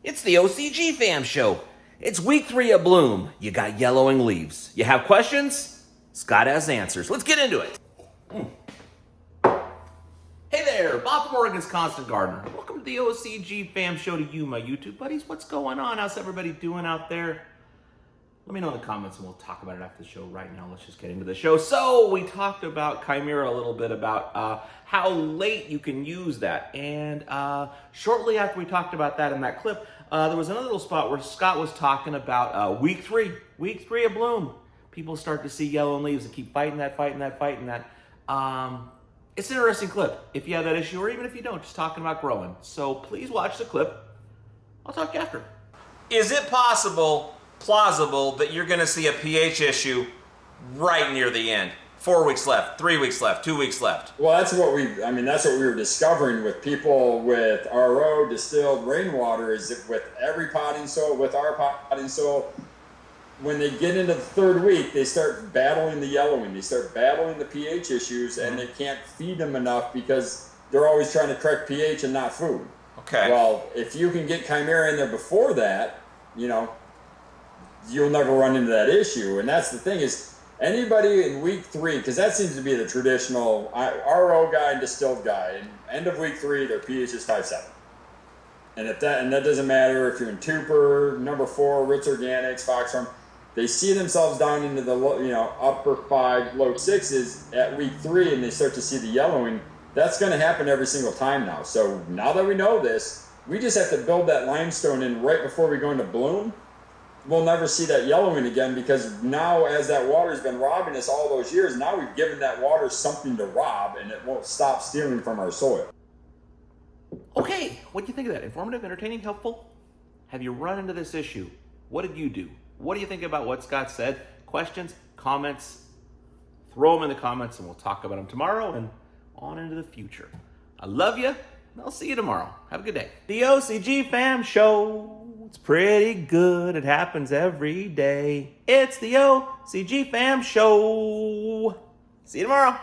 It's the OCG Fam Show. It's week 3 of bloom. You got yellowing leaves. You have questions? Scott has answers. Let's get into it. Hey there, Bob from Oregon's Constant Gardener. Welcome to the OCG Fam Show to you, my YouTube buddies. What's going on? How's everybody doing out there? Let me know in the comments and we'll talk about it after the show. Right now, let's just get into the show. So we talked about Chimera a little bit, about how late you can use that. And shortly after we talked about that in that clip, there was another little spot where Scott was talking about week three of bloom. People start to see yellow leaves and keep fighting that. It's an interesting clip if you have that issue, or even if you don't, just talking about growing. So please watch the clip. I'll talk to you after. Is it plausible that you're going to see a pH issue right near the end? 4 weeks left, 3 weeks left, 2 weeks left. Well, that's what we were discovering with people with RO, distilled rainwater, is that with every potting soil, with our potting soil, when they get into the 3rd week, they start battling the yellowing, they start battling the pH issues, and they can't feed them enough because they're always trying to correct pH and not food. Okay. Well, if you can get Chimera in there before that, you'll never run into that issue. And that's the thing, is anybody in week 3, because that seems to be the traditional RO guy and distilled guy, and end of week 3, their pH is 5.7. And that doesn't matter if you're in Tupper, number 4, Ritz Organics, Fox Farm. They see themselves down into the upper 5, low 6s at week 3, and they start to see the yellowing. That's going to happen every single time now. So now that we know this, we just have to build that limestone in right before we go into bloom. We'll never see that yellowing again, because now, as that water's been robbing us all those years, now we've given that water something to rob, and it won't stop stealing from our soil. Okay, what do you think of that? Informative, entertaining, helpful? Have you run into this issue? What did you do? What do you think about what Scott said? Questions, comments, throw them in the comments and we'll talk about them tomorrow and on into the future. I love you, and I'll see you tomorrow. Have a good day. The OCG Fam Show. It's pretty good. It happens every day. It's the OCG Fam Show. See you tomorrow.